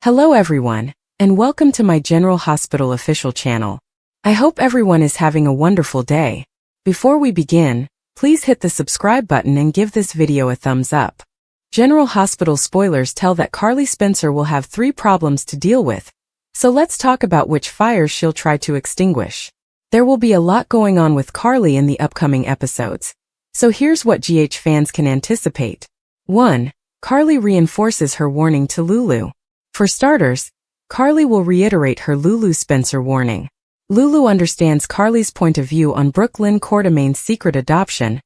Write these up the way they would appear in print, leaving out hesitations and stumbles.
Hello everyone, and welcome to my General Hospital official channel. I hope everyone is having a wonderful day. Before we begin, please hit the subscribe button and give this video a thumbs up. General Hospital spoilers tell that Carly Spencer will have 3 problems to deal with, so let's talk about which fires she'll try to extinguish. There will be a lot going on with Carly in the upcoming episodes, so here's what GH fans can anticipate. 1. Carly reinforces her warning to Lulu. For starters, Carly will reiterate her Lulu Spencer warning. Lulu understands Carly's point of view on Brooklyn Quartermain's secret adoption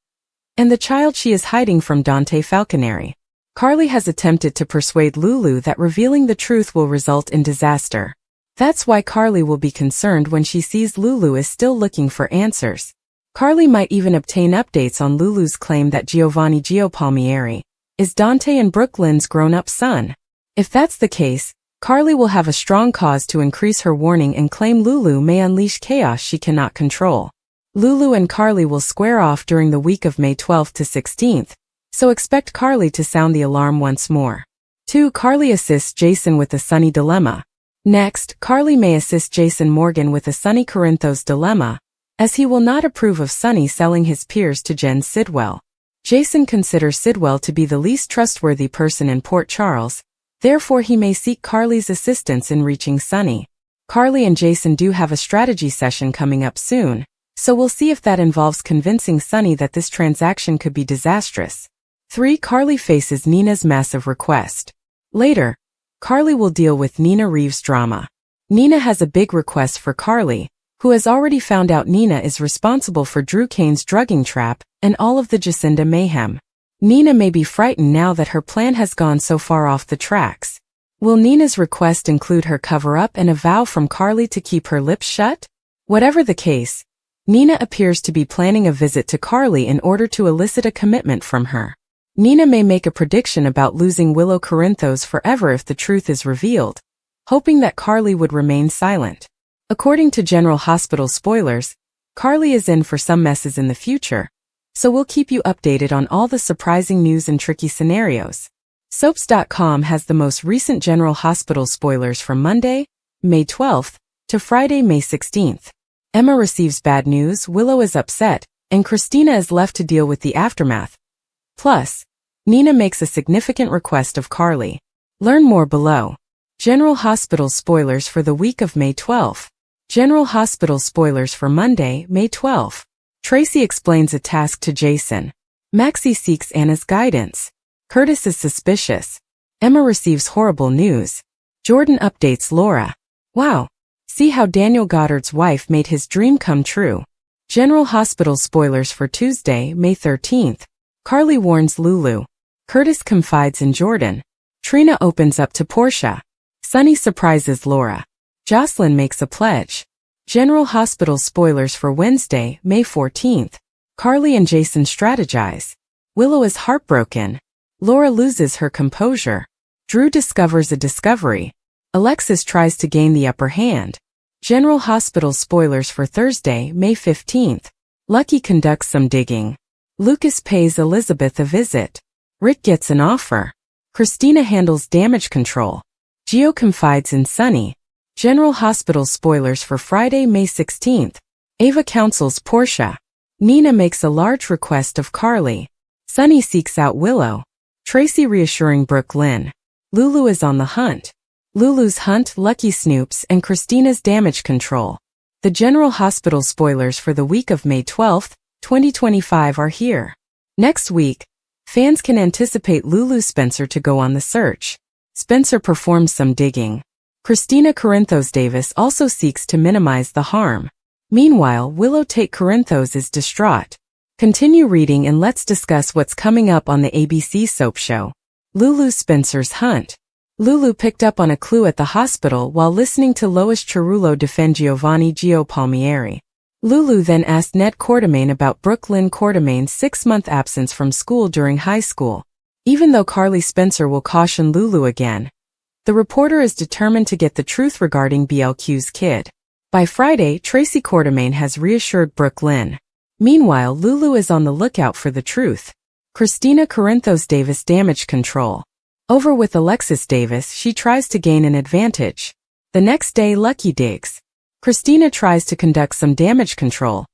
and the child she is hiding from Dante Falconeri. Carly has attempted to persuade Lulu that revealing the truth will result in disaster. That's why Carly will be concerned when she sees Lulu is still looking for answers. Carly might even obtain updates on Lulu's claim that Giovanni Gio Palmieri is Dante and Brooklyn's grown-up son. If that's the case, Carly will have a strong cause to increase her warning and claim Lulu may unleash chaos she cannot control. Lulu and Carly will square off during the week of May 12th to 16th, so expect Carly to sound the alarm once more. 2. Carly assists Jason with the Sonny dilemma. Next, Carly may assist Jason Morgan with the Sonny Corinthos dilemma, as he will not approve of Sonny selling his peers to Jen Sidwell. Jason considers Sidwell to be the least trustworthy person in Port Charles. Therefore he may seek Carly's assistance in reaching Sonny. Carly and Jason do have a strategy session coming up soon, so we'll see if that involves convincing Sonny that this transaction could be disastrous. 3. Carly faces Nina's massive request. Later, Carly will deal with Nina Reeves' drama. Nina has a big request for Carly, who has already found out Nina is responsible for Drew Kane's drugging trap and all of the Jacinda mayhem. Nina may be frightened now that her plan has gone so far off the tracks. Will Nina's request include her cover-up and a vow from Carly to keep her lips shut? Whatever the case, Nina appears to be planning a visit to Carly in order to elicit a commitment from her. Nina may make a prediction about losing Willow Corinthos forever if the truth is revealed, hoping that Carly would remain silent. According to General Hospital spoilers, Carly is in for some messes in the future, so we'll keep you updated on all the surprising news and tricky scenarios. Soaps.com has the most recent General Hospital spoilers from Monday, May 12th, to Friday, May 16th. Emma receives bad news, Willow is upset, and Christina is left to deal with the aftermath. Plus, Nina makes a significant request of Carly. Learn more below. General Hospital spoilers for the week of May 12th. General Hospital spoilers for Monday, May 12th. Tracy explains a task to Jason. Maxie seeks Anna's guidance. Curtis is suspicious. Emma receives horrible news. Jordan updates Laura. Wow! See how Daniel Goddard's wife made his dream come true. General Hospital spoilers for Tuesday, May 13th. Carly warns Lulu. Curtis confides in Jordan. Trina opens up to Portia. Sonny surprises Laura. Jocelyn makes a pledge. General Hospital spoilers for Wednesday, May 14th. Carly and Jason strategize. Willow is heartbroken. Laura loses her composure. Drew discovers a discovery. Alexis tries to gain the upper hand. General Hospital spoilers for Thursday, May 15th. Lucky conducts some digging. Lucas pays Elizabeth a visit. Rick gets an offer. Christina handles damage control. Gio confides in Sonny. General Hospital spoilers for Friday, May 16th. Ava counsels Portia. Nina makes a large request of Carly. Sonny seeks out Willow. Tracy reassuring Brooklyn. Lulu is on the hunt. Lulu's hunt, Lucky snoops, and Christina's damage control. The General Hospital spoilers for the week of May 12th, 2025 are here. Next week, fans can anticipate Lulu Spencer to go on the search. Spencer performs some digging. Christina Corinthos Davis also seeks to minimize the harm. Meanwhile, Willow Tate Corinthos is distraught. Continue reading and let's discuss what's coming up on the ABC soap show. Lulu Spencer's hunt. Lulu picked up on a clue at the hospital while listening to Lois Cerullo defend Giovanni Gio Palmieri. Lulu then asked Ned Quartermain about Brooklyn Quartermain's 6-month absence from school during high school. Even though Carly Spencer will caution Lulu again, the reporter is determined to get the truth regarding BLQ's kid. By Friday, Tracy Quartermain has reassured Brooklyn. Meanwhile, Lulu is on the lookout for the truth. Christina Corinthos Davis damage control. Over with Alexis Davis, she tries to gain an advantage. The next day, Lucky digs. Christina tries to conduct some damage control.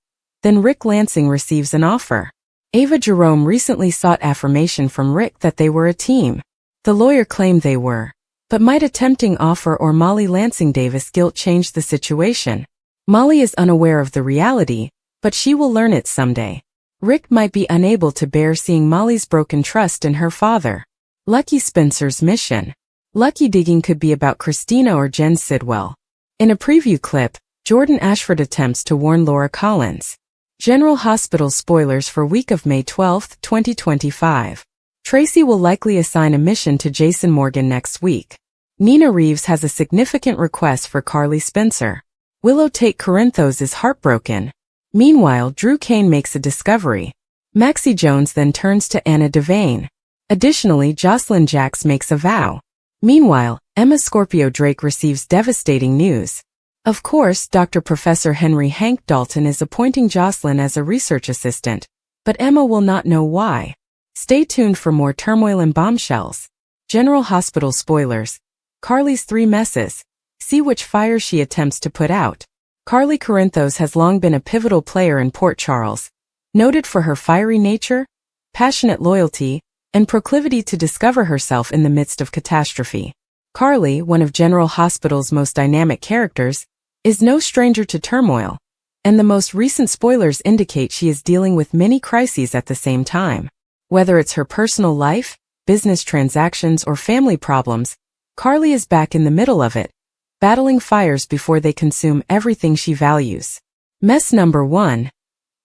Then Rick Lansing receives an offer. Ava Jerome recently sought affirmation from Rick that they were a team. The lawyer claimed they were. But might a tempting offer or Molly Lansing Davis guilt change the situation? Molly is unaware of the reality, but she will learn it someday. Rick might be unable to bear seeing Molly's broken trust in her father. Lucky Spencer's mission. Lucky digging could be about Christina or Jen Sidwell. In a preview clip, Jordan Ashford attempts to warn Laura Collins. General Hospital spoilers for week of May 12, 2025. Tracy will likely assign a mission to Jason Morgan next week. Nina Reeves has a significant request for Carly Spencer. Willow Tate Corinthos is heartbroken. Meanwhile, Drew Kane makes a discovery. Maxie Jones then turns to Anna Devane. Additionally, Jocelyn Jacks makes a vow. Meanwhile, Emma Scorpio Drake receives devastating news. Of course, Dr. Professor Henry Hank Dalton is appointing Jocelyn as a research assistant, but Emma will not know why. Stay tuned for more turmoil and bombshells. General Hospital spoilers. Carly's 3 messes. See which fire she attempts to put out. Carly Corinthos has long been a pivotal player in Port Charles, noted for her fiery nature, passionate loyalty, and proclivity to discover herself in the midst of catastrophe. Carly, one of General Hospital's most dynamic characters, is no stranger to turmoil, and the most recent spoilers indicate she is dealing with many crises at the same time. Whether it's her personal life, business transactions, or family problems, Carly is back in the middle of it, battling fires before they consume everything she values. Mess number 1.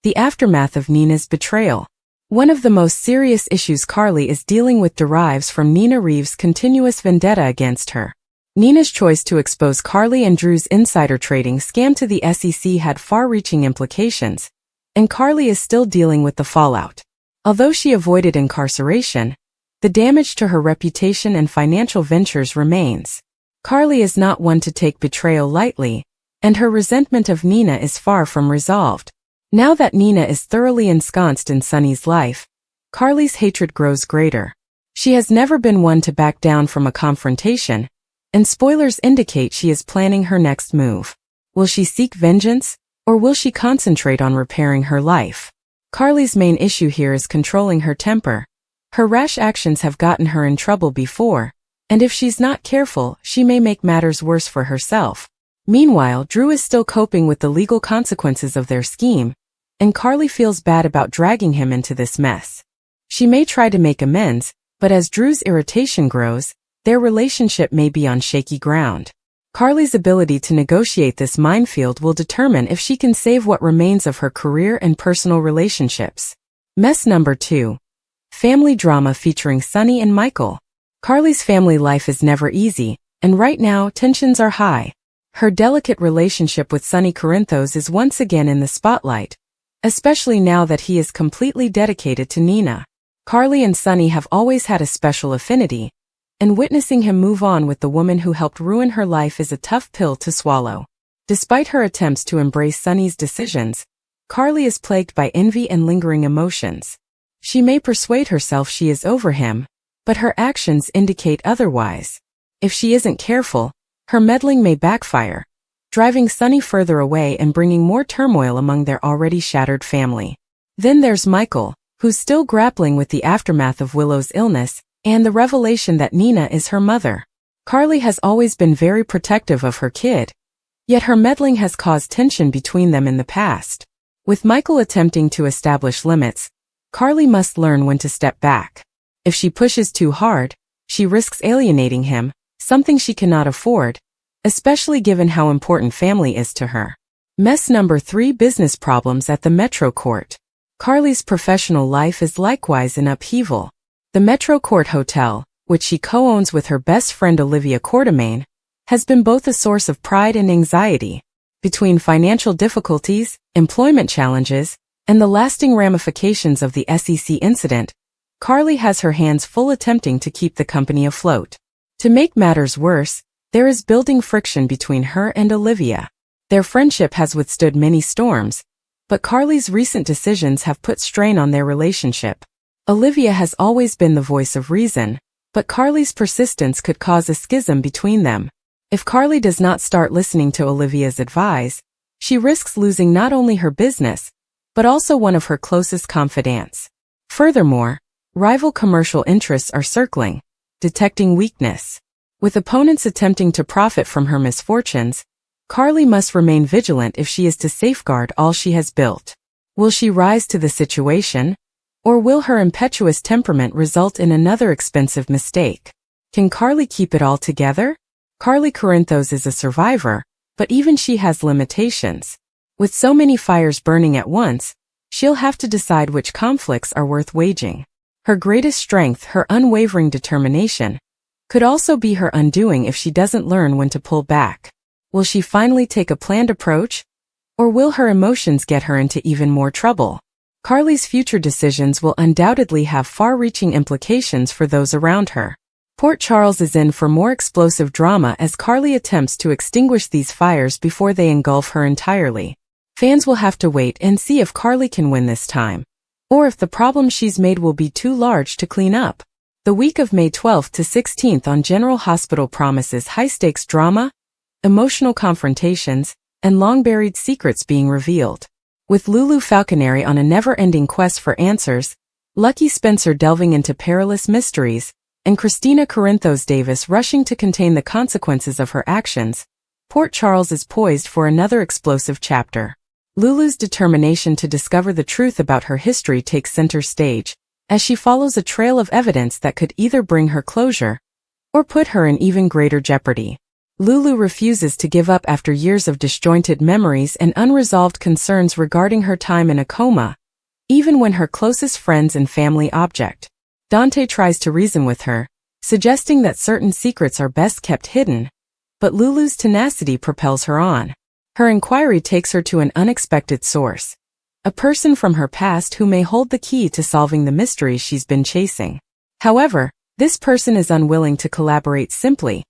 The aftermath of Nina's betrayal. One of the most serious issues Carly is dealing with derives from Nina Reeves' continuous vendetta against her. Nina's choice to expose Carly and Drew's insider trading scam to the SEC had far-reaching implications, and Carly is still dealing with the fallout. Although she avoided incarceration, the damage to her reputation and financial ventures remains. Carly is not one to take betrayal lightly, and her resentment of Nina is far from resolved. Now that Nina is thoroughly ensconced in Sonny's life, Carly's hatred grows greater. She has never been one to back down from a confrontation, and spoilers indicate she is planning her next move. Will she seek vengeance, or will she concentrate on repairing her life? Carly's main issue here is controlling her temper. Her rash actions have gotten her in trouble before, and if she's not careful, she may make matters worse for herself. Meanwhile, Drew is still coping with the legal consequences of their scheme, and Carly feels bad about dragging him into this mess. She may try to make amends, but as Drew's irritation grows, their relationship may be on shaky ground. Carly's ability to negotiate this minefield will determine if she can save what remains of her career and personal relationships. Mess number 2. Family drama featuring Sonny and Michael. Carly's family life is never easy, and right now tensions are high. Her delicate relationship with Sonny Corinthos is once again in the spotlight, especially now that he is completely dedicated to Nina. Carly and Sonny have always had a special affinity, and witnessing him move on with the woman who helped ruin her life is a tough pill to swallow. Despite her attempts to embrace Sonny's decisions, Carly is plagued by envy and lingering emotions. She may persuade herself she is over him, but her actions indicate otherwise. If she isn't careful, her meddling may backfire, driving Sonny further away and bringing more turmoil among their already shattered family. Then there's Michael, who's still grappling with the aftermath of Willow's illness and the revelation that Nina is her mother. Carly has always been very protective of her kid, yet her meddling has caused tension between them in the past. With Michael attempting to establish limits, Carly must learn when to step back. If she pushes too hard, she risks alienating him, something she cannot afford, especially given how important family is to her. Mess number 3. Business problems at the Metro Court. Carly's professional life is likewise in upheaval. The Metro Court Hotel, which she co-owns with her best friend Olivia Quartermain, has been both a source of pride and anxiety. Between financial difficulties, employment challenges, and the lasting ramifications of the SEC incident, Carly has her hands full attempting to keep the company afloat. To make matters worse, there is building friction between her and Olivia. Their friendship has withstood many storms, but Carly's recent decisions have put strain on their relationship. Olivia has always been the voice of reason, but Carly's persistence could cause a schism between them. If Carly does not start listening to Olivia's advice, she risks losing not only her business, but also one of her closest confidants. Furthermore, rival commercial interests are circling, detecting weakness. With opponents attempting to profit from her misfortunes, Carly must remain vigilant if she is to safeguard all she has built. Will she rise to the situation? Or will her impetuous temperament result in another expensive mistake? Can Carly keep it all together? Carly Corinthos is a survivor, but even she has limitations. With so many fires burning at once, she'll have to decide which conflicts are worth waging. Her greatest strength, her unwavering determination, could also be her undoing if she doesn't learn when to pull back. Will she finally take a planned approach? Or will her emotions get her into even more trouble? Carly's future decisions will undoubtedly have far-reaching implications for those around her. Port Charles is in for more explosive drama as Carly attempts to extinguish these fires before they engulf her entirely. Fans will have to wait and see if Carly can win this time, or if the problem she's made will be too large to clean up. The week of May 12th to 16th on General Hospital promises high-stakes drama, emotional confrontations, and long-buried secrets being revealed. With Lulu Falconeri on a never-ending quest for answers, Lucky Spencer delving into perilous mysteries, and Christina Corinthos Davis rushing to contain the consequences of her actions, Port Charles is poised for another explosive chapter. Lulu's determination to discover the truth about her history takes center stage, as she follows a trail of evidence that could either bring her closure or put her in even greater jeopardy. Lulu refuses to give up after years of disjointed memories and unresolved concerns regarding her time in a coma, even when her closest friends and family object. Dante tries to reason with her, suggesting that certain secrets are best kept hidden, but Lulu's tenacity propels her on. Her inquiry takes her to an unexpected source, a person from her past who may hold the key to solving the mysteries she's been chasing. However, this person is unwilling to collaborate simply,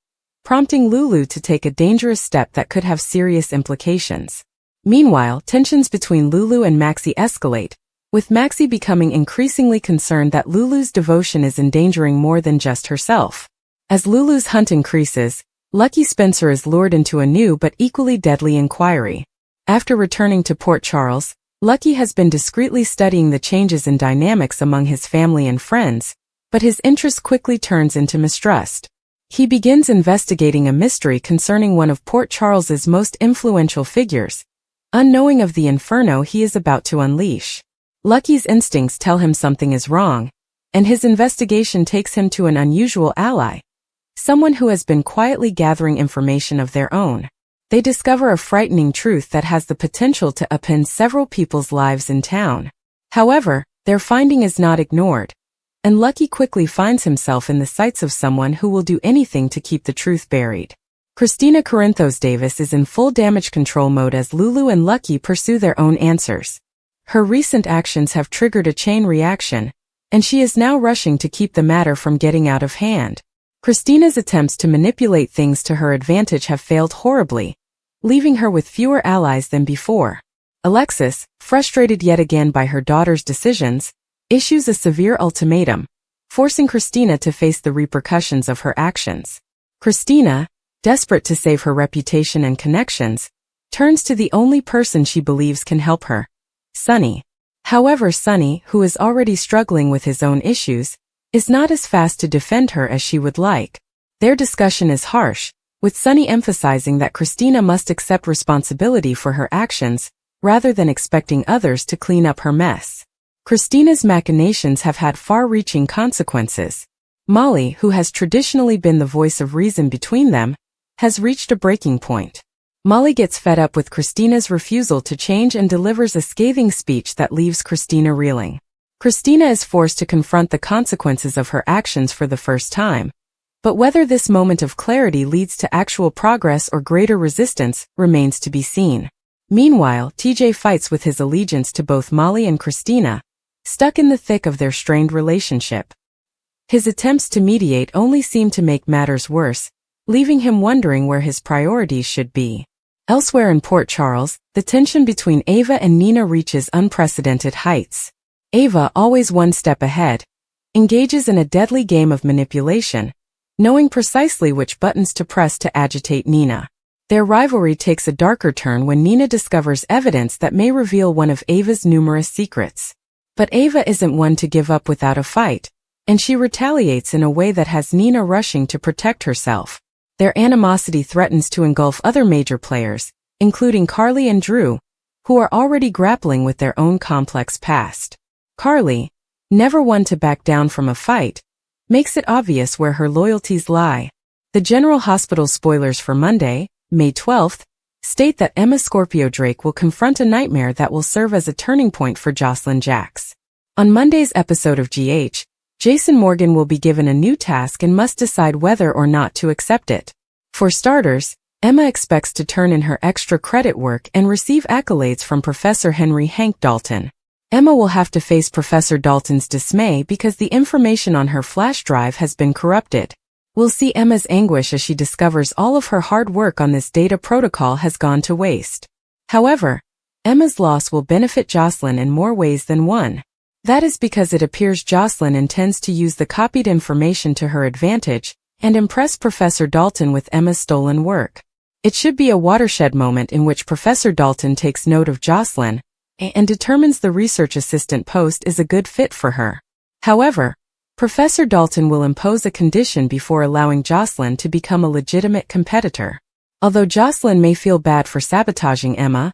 prompting Lulu to take a dangerous step that could have serious implications. Meanwhile, tensions between Lulu and Maxie escalate, with Maxie becoming increasingly concerned that Lulu's devotion is endangering more than just herself. As Lulu's hunt increases, Lucky Spencer is lured into a new but equally deadly inquiry. After returning to Port Charles, Lucky has been discreetly studying the changes in dynamics among his family and friends, but his interest quickly turns into mistrust. He begins investigating a mystery concerning one of Port Charles's most influential figures, unknowing of the inferno he is about to unleash. Lucky's instincts tell him something is wrong, and his investigation takes him to an unusual ally, someone who has been quietly gathering information of their own. They discover a frightening truth that has the potential to upend several people's lives in town. However, their finding is not ignored, and Lucky quickly finds himself in the sights of someone who will do anything to keep the truth buried. Christina Corinthos Davis is in full damage control mode as Lulu and Lucky pursue their own answers. Her recent actions have triggered a chain reaction, and she is now rushing to keep the matter from getting out of hand. Christina's attempts to manipulate things to her advantage have failed horribly, leaving her with fewer allies than before. Alexis, frustrated yet again by her daughter's decisions, issues a severe ultimatum, forcing Christina to face the repercussions of her actions. Christina, desperate to save her reputation and connections, turns to the only person she believes can help her, Sonny. However, Sonny, who is already struggling with his own issues, is not as fast to defend her as she would like. Their discussion is harsh, with Sonny emphasizing that Christina must accept responsibility for her actions, rather than expecting others to clean up her mess. Christina's machinations have had far-reaching consequences. Molly, who has traditionally been the voice of reason between them, has reached a breaking point. Molly gets fed up with Christina's refusal to change and delivers a scathing speech that leaves Christina reeling. Christina is forced to confront the consequences of her actions for the first time, but whether this moment of clarity leads to actual progress or greater resistance remains to be seen. Meanwhile, TJ fights with his allegiance to both Molly and Christina, stuck in the thick of their strained relationship. His attempts to mediate only seem to make matters worse, leaving him wondering where his priorities should be. Elsewhere in Port Charles, the tension between Ava and Nina reaches unprecedented heights. Ava, always one step ahead, engages in a deadly game of manipulation, knowing precisely which buttons to press to agitate Nina. Their rivalry takes a darker turn when Nina discovers evidence that may reveal one of Ava's numerous secrets. But Ava isn't one to give up without a fight, and she retaliates in a way that has Nina rushing to protect herself. Their animosity threatens to engulf other major players, including Carly and Drew, who are already grappling with their own complex past. Carly, never one to back down from a fight, makes it obvious where her loyalties lie. The General Hospital spoilers for Monday, May 12th, state that Emma Scorpio Drake will confront a nightmare that will serve as a turning point for Jocelyn Jacks. On Monday's episode of GH, Jason Morgan will be given a new task and must decide whether or not to accept it. For starters, Emma expects to turn in her extra credit work and receive accolades from Professor Henry Hank Dalton. Emma will have to face Professor Dalton's dismay because the information on her flash drive has been corrupted. We'll see Emma's anguish as she discovers all of her hard work on this data protocol has gone to waste. However, Emma's loss will benefit Jocelyn in more ways than one. That is because it appears Jocelyn intends to use the copied information to her advantage and impress Professor Dalton with Emma's stolen work. It should be a watershed moment in which Professor Dalton takes note of Jocelyn and determines the research assistant post is a good fit for her. However, Professor Dalton will impose a condition before allowing Jocelyn to become a legitimate competitor. Although Jocelyn may feel bad for sabotaging Emma,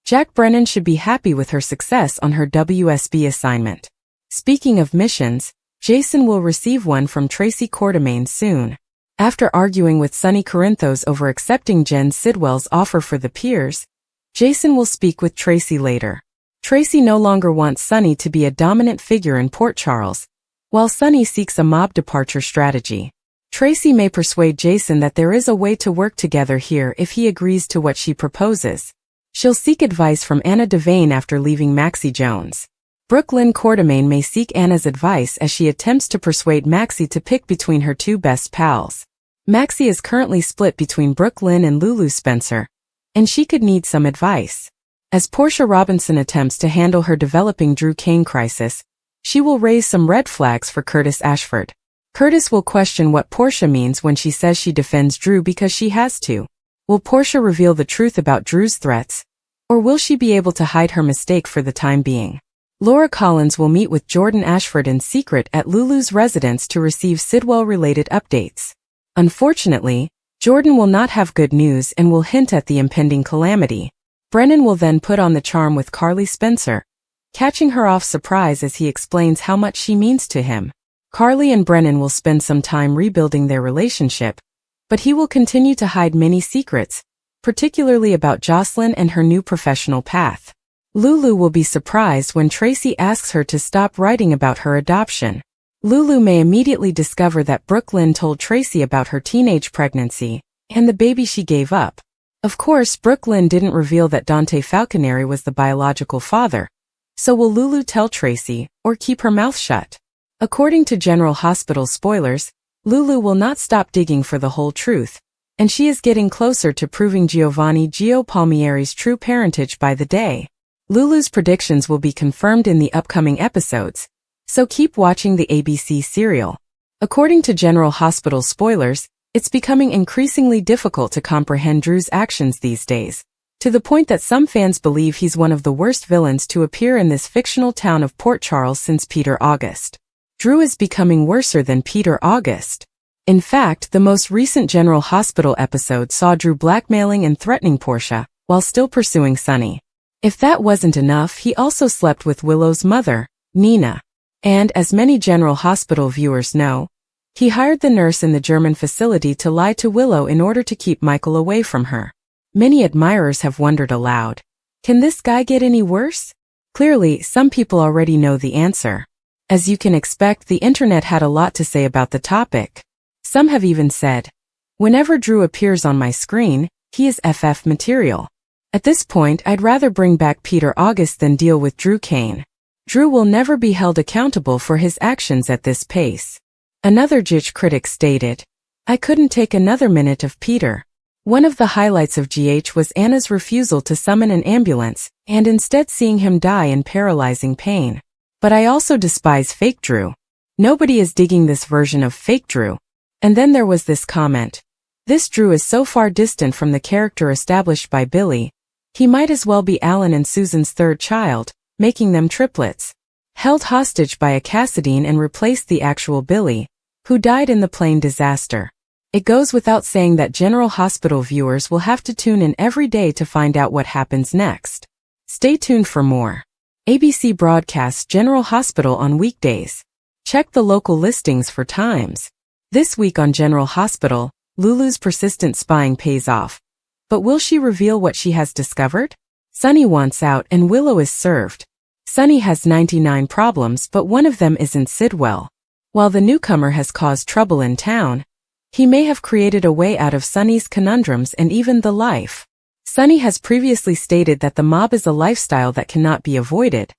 Jack Brennan should be happy with her success on her WSB assignment. Speaking of missions, Jason will receive one from Tracy Quartermaine soon. After arguing with Sonny Corinthos over accepting Jen Sidwell's offer for the Piers, Jason will speak with Tracy later. Tracy no longer wants Sonny to be a dominant figure in Port Charles, while Sonny seeks a mob departure strategy. Tracy may persuade Jason that there is a way to work together here if he agrees to what she proposes. She'll seek advice from Anna Devane after leaving Maxie Jones. Brooklyn Quartermaine may seek Anna's advice as she attempts to persuade Maxie to pick between her two best pals. Maxie is currently split between Brooklyn and Lulu Spencer, and she could need some advice. As Portia Robinson attempts to handle her developing Drew Kane crisis, she will raise some red flags for Curtis Ashford. Curtis will question what Portia means when she says she defends Drew because she has to. Will Portia reveal the truth about Drew's threats, or will she be able to hide her mistake for the time being? Laura Collins will meet with Jordan Ashford in secret at Lulu's residence to receive Sidwell-related updates. Unfortunately, Jordan will not have good news and will hint at the impending calamity. Brennan will then put on the charm with Carly Spencer, catching her off surprise as he explains how much she means to him. Carly and Brennan will spend some time rebuilding their relationship, but he will continue to hide many secrets, particularly about Jocelyn and her new professional path. Lulu will be surprised when Tracy asks her to stop writing about her adoption. Lulu may immediately discover that Brooklyn told Tracy about her teenage pregnancy and the baby she gave up. Of course, Brooklyn didn't reveal that Dante Falconeri was the biological father. So will Lulu tell Tracy, or keep her mouth shut? According to General Hospital spoilers, Lulu will not stop digging for the whole truth, and she is getting closer to proving Giovanni Gio Palmieri's true parentage by the day. Lulu's predictions will be confirmed in the upcoming episodes, so keep watching the ABC serial. According to General Hospital spoilers, it's becoming increasingly difficult to comprehend Drew's actions these days, to the point that some fans believe he's one of the worst villains to appear in this fictional town of Port Charles since Peter August. Drew is becoming worser than Peter August. In fact, the most recent General Hospital episode saw Drew blackmailing and threatening Portia, while still pursuing Sonny. If that wasn't enough, he also slept with Willow's mother, Nina. And, as many General Hospital viewers know, he hired the nurse in the German facility to lie to Willow in order to keep Michael away from her. Many admirers have wondered aloud, can this guy get any worse? Clearly, some people already know the answer. As you can expect, the internet had a lot to say about the topic. Some have even said, whenever Drew appears on my screen, he is FF material. At this point, I'd rather bring back Peter August than deal with Drew Kane. Drew will never be held accountable for his actions at this pace. Another GH critic stated, I couldn't take another minute of Peter. One of the highlights of GH was Anna's refusal to summon an ambulance, and instead seeing him die in paralyzing pain. But I also despise fake Drew. Nobody is digging this version of fake Drew. And then there was this comment. This Drew is so far distant from the character established by Billy. He might as well be Alan and Susan's third child, making them triplets. Held hostage by a Cassadine and replaced the actual Billy, who died in the plane disaster. It goes without saying that General Hospital viewers will have to tune in every day to find out what happens next. Stay tuned for more. ABC broadcasts General Hospital on weekdays. Check the local listings for times. This week on General Hospital, Lulu's persistent spying pays off. But will she reveal what she has discovered? Sunny wants out and Willow is served. Sunny has 99 problems, but one of them isn't Sidwell. While the newcomer has caused trouble in town, he may have created a way out of Sunny's conundrums and even the life. Sunny has previously stated that the mob is a lifestyle that cannot be avoided.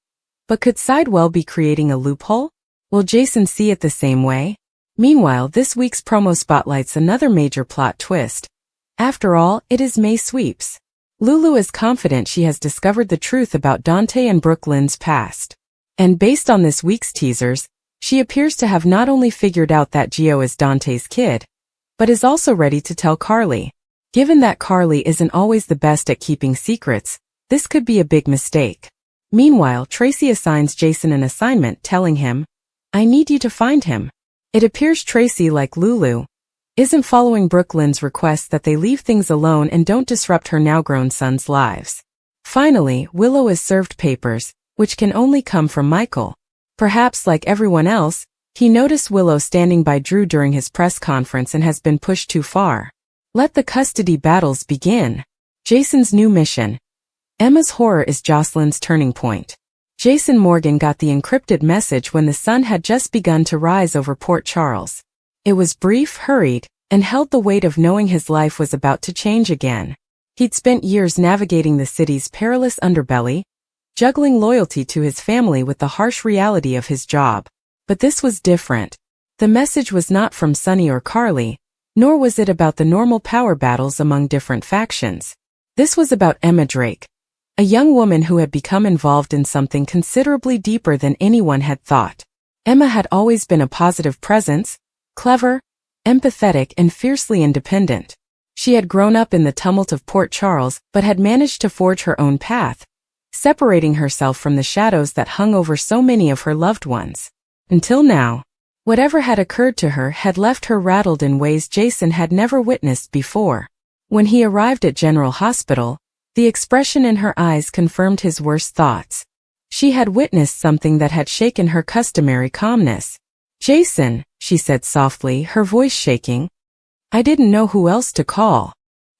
But could Sidwell be creating a loophole? Will Jason see it the same way? Meanwhile, this week's promo spotlights another major plot twist. After all, it is May Sweeps. Lulu is confident she has discovered the truth about Dante and Brooke Lynn's past. And based on this week's teasers, she appears to have not only figured out that Gio is Dante's kid, but is also ready to tell Carly. Given that Carly isn't always the best at keeping secrets, this could be a big mistake. Meanwhile, Tracy assigns Jason an assignment telling him, "I need you to find him." It appears Tracy, like Lulu, isn't following Brooke Lynn's request that they leave things alone and don't disrupt her now-grown son's lives. Finally, Willow is served papers, which can only come from Michael. Perhaps like everyone else, he noticed Willow standing by Drew during his press conference and has been pushed too far. Let the custody battles begin. Jason's new mission. Emma's horror is Jocelyn's turning point. Jason Morgan got the encrypted message when the sun had just begun to rise over Port Charles. It was brief, hurried, and held the weight of knowing his life was about to change again. He'd spent years navigating the city's perilous underbelly, juggling loyalty to his family with the harsh reality of his job. But this was different. The message was not from Sunny or Carly, nor was it about the normal power battles among different factions. This was about Emma Drake, a young woman who had become involved in something considerably deeper than anyone had thought. Emma had always been a positive presence, clever, empathetic, and fiercely independent. She had grown up in the tumult of Port Charles but had managed to forge her own path, separating herself from the shadows that hung over so many of her loved ones. Until now, whatever had occurred to her had left her rattled in ways Jason had never witnessed before. When he arrived at General Hospital, the expression in her eyes confirmed his worst thoughts. She had witnessed something that had shaken her customary calmness. "Jason," she said softly, her voice shaking. "I didn't know who else to call."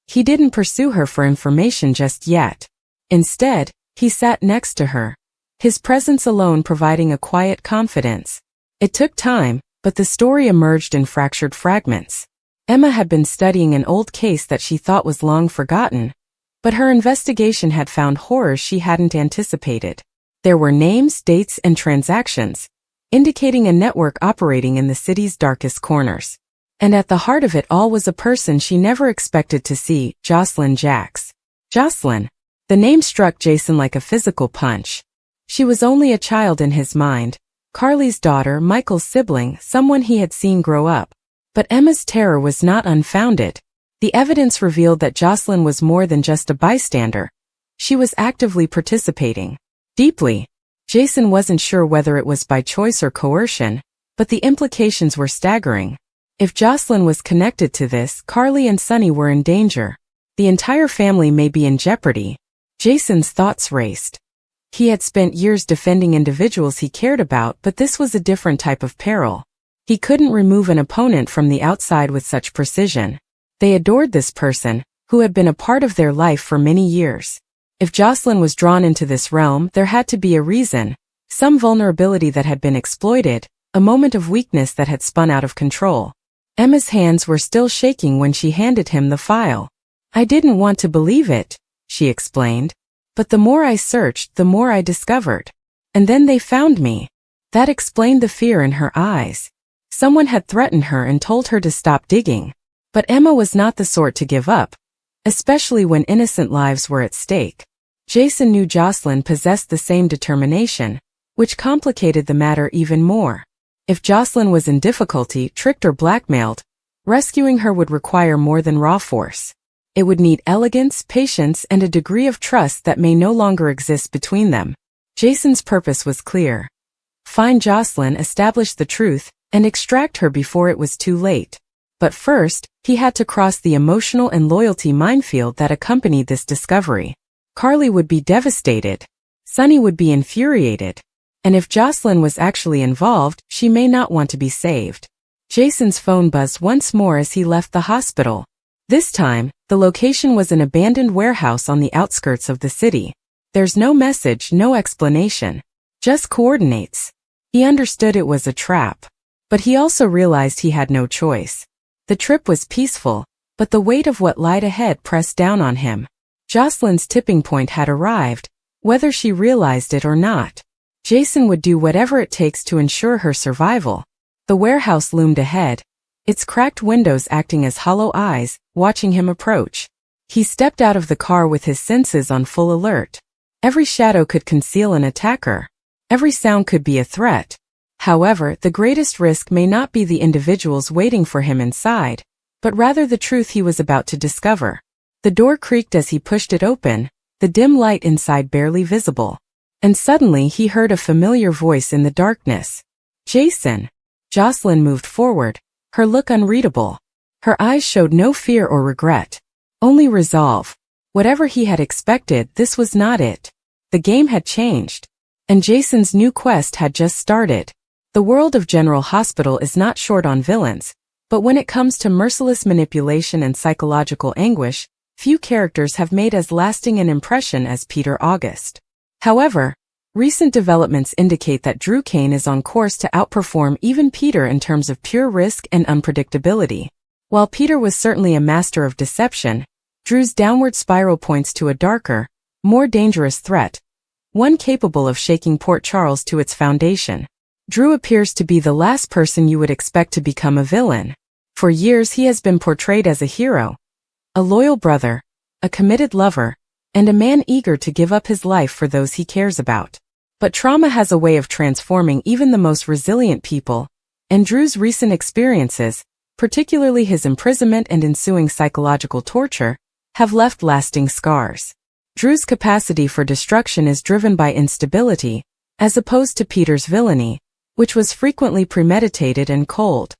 He didn't pursue her for information just yet. Instead, he sat next to her, his presence alone providing a quiet confidence. It took time, but the story emerged in fractured fragments. Emma had been studying an old case that she thought was long forgotten, but her investigation had found horrors she hadn't anticipated. There were names, dates, and transactions, indicating a network operating in the city's darkest corners. And at the heart of it all was a person she never expected to see, Jocelyn Jacks. Jocelyn. The name struck Jason like a physical punch. She was only a child in his mind, Carly's daughter, Michael's sibling, someone he had seen grow up. But Emma's terror was not unfounded. The evidence revealed that Jocelyn was more than just a bystander. She was actively participating. Deeply. Jason wasn't sure whether it was by choice or coercion, but the implications were staggering. If Jocelyn was connected to this, Carly and Sunny were in danger. The entire family may be in jeopardy. Jason's thoughts raced. He had spent years defending individuals he cared about, but this was a different type of peril. He couldn't remove an opponent from the outside with such precision. They adored this person, who had been a part of their life for many years. If Jocelyn was drawn into this realm, there had to be a reason, some vulnerability that had been exploited, a moment of weakness that had spun out of control. Emma's hands were still shaking when she handed him the file. "I didn't want to believe it," she explained. "But the more I searched, the more I discovered. And then they found me." That explained the fear in her eyes. Someone had threatened her and told her to stop digging. But Emma was not the sort to give up, especially when innocent lives were at stake. Jason knew Jocelyn possessed the same determination, which complicated the matter even more. If Jocelyn was in difficulty, tricked or blackmailed, rescuing her would require more than raw force. It would need elegance, patience, and a degree of trust that may no longer exist between them. Jason's purpose was clear. Find Jocelyn, establish the truth, and extract her before it was too late. But first, he had to cross the emotional and loyalty minefield that accompanied this discovery. Carly would be devastated. Sunny would be infuriated. And if Jocelyn was actually involved, she may not want to be saved. Jason's phone buzzed once more as he left the hospital. This time, the location was an abandoned warehouse on the outskirts of the city. There's no message, no explanation. Just coordinates. He understood it was a trap. But he also realized he had no choice. The trip was peaceful, but the weight of what lied ahead pressed down on him. Jocelyn's tipping point had arrived, whether she realized it or not. Jason would do whatever it takes to ensure her survival. The warehouse loomed ahead, its cracked windows acting as hollow eyes, watching him approach. He stepped out of the car with his senses on full alert. Every shadow could conceal an attacker. Every sound could be a threat. However, the greatest risk may not be the individuals waiting for him inside, but rather the truth he was about to discover. The door creaked as he pushed it open, the dim light inside barely visible. And suddenly he heard a familiar voice in the darkness. Jason. Jocelyn moved forward, her look unreadable. Her eyes showed no fear or regret, only resolve. Whatever he had expected, this was not it. The game had changed, and Jason's new quest had just started. The world of General Hospital is not short on villains, but when it comes to merciless manipulation and psychological anguish, few characters have made as lasting an impression as Peter August. However, recent developments indicate that Drew Kane is on course to outperform even Peter in terms of pure risk and unpredictability. While Peter was certainly a master of deception, Drew's downward spiral points to a darker, more dangerous threat, one capable of shaking Port Charles to its foundation. Drew appears to be the last person you would expect to become a villain. For years he has been portrayed as a hero, a loyal brother, a committed lover, and a man eager to give up his life for those he cares about. But trauma has a way of transforming even the most resilient people, and Drew's recent experiences, particularly his imprisonment and ensuing psychological torture, have left lasting scars. Drew's capacity for destruction is driven by instability, as opposed to Peter's villainy, which was frequently premeditated and cold.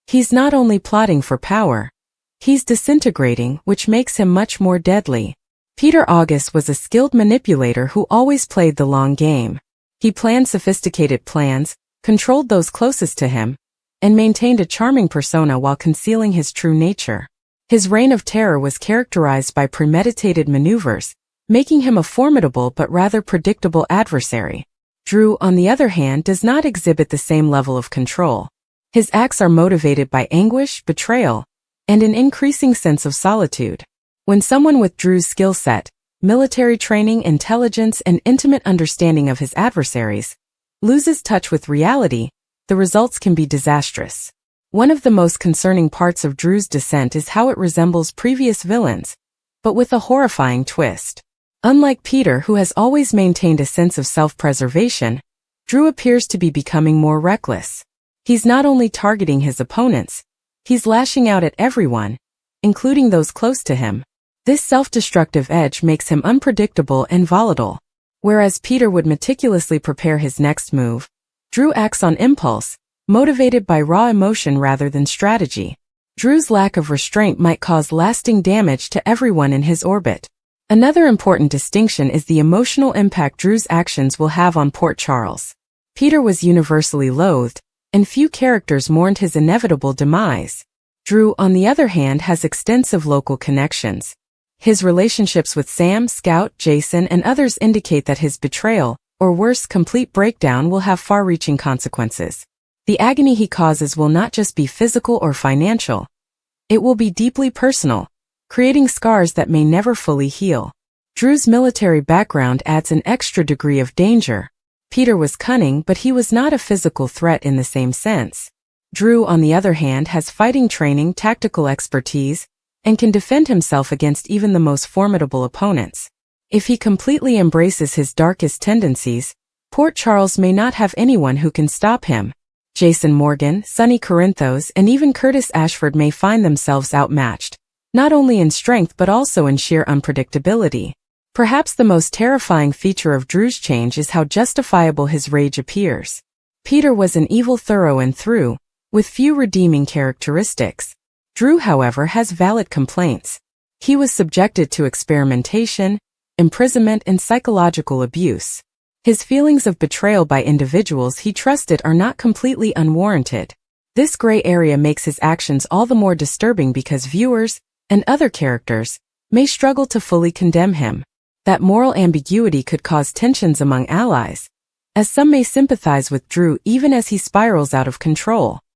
He's not only plotting for power, he's disintegrating, which makes him much more deadly. Peter August was a skilled manipulator who always played the long game. He planned sophisticated plans, controlled those closest to him, and maintained a charming persona while concealing his true nature. His reign of terror was characterized by premeditated maneuvers, making him a formidable but rather predictable adversary. Drew, on the other hand, does not exhibit the same level of control. His acts are motivated by anguish, betrayal, and an increasing sense of solitude. When someone with Drew's skill set, military training, intelligence, and intimate understanding of his adversaries, loses touch with reality, the results can be disastrous. One of the most concerning parts of Drew's descent is how it resembles previous villains, but with a horrifying twist. Unlike Peter, who has always maintained a sense of self-preservation, Drew appears to be becoming more reckless. He's not only targeting his opponents, he's lashing out at everyone, including those close to him. This self-destructive edge makes him unpredictable and volatile. Whereas Peter would meticulously prepare his next move, Drew acts on impulse, motivated by raw emotion rather than strategy. Drew's lack of restraint might cause lasting damage to everyone in his orbit. Another important distinction is the emotional impact Drew's actions will have on Port Charles. Peter was universally loathed, and few characters mourned his inevitable demise. Drew, on the other hand, has extensive local connections. His relationships with Sam, Scout, Jason, and others indicate that his betrayal, or worse, complete breakdown, will have far-reaching consequences. The agony he causes will not just be physical or financial. It will be deeply personal, creating scars that may never fully heal. Drew's military background adds an extra degree of danger. Peter was cunning, but he was not a physical threat in the same sense. Drew, on the other hand, has fighting training, tactical expertise, and can defend himself against even the most formidable opponents. If he completely embraces his darkest tendencies, Port Charles may not have anyone who can stop him. Jason Morgan, Sonny Corinthos, and even Curtis Ashford may find themselves outmatched, not only in strength but also in sheer unpredictability. Perhaps the most terrifying feature of Drew's change is how justifiable his rage appears. Peter was an evil through and through, with few redeeming characteristics. Drew, however, has valid complaints. He was subjected to experimentation, imprisonment, and psychological abuse. His feelings of betrayal by individuals he trusted are not completely unwarranted. This gray area makes his actions all the more disturbing because viewers, and other characters, may struggle to fully condemn him. That moral ambiguity could cause tensions among allies, as some may sympathize with Drew even as he spirals out of control.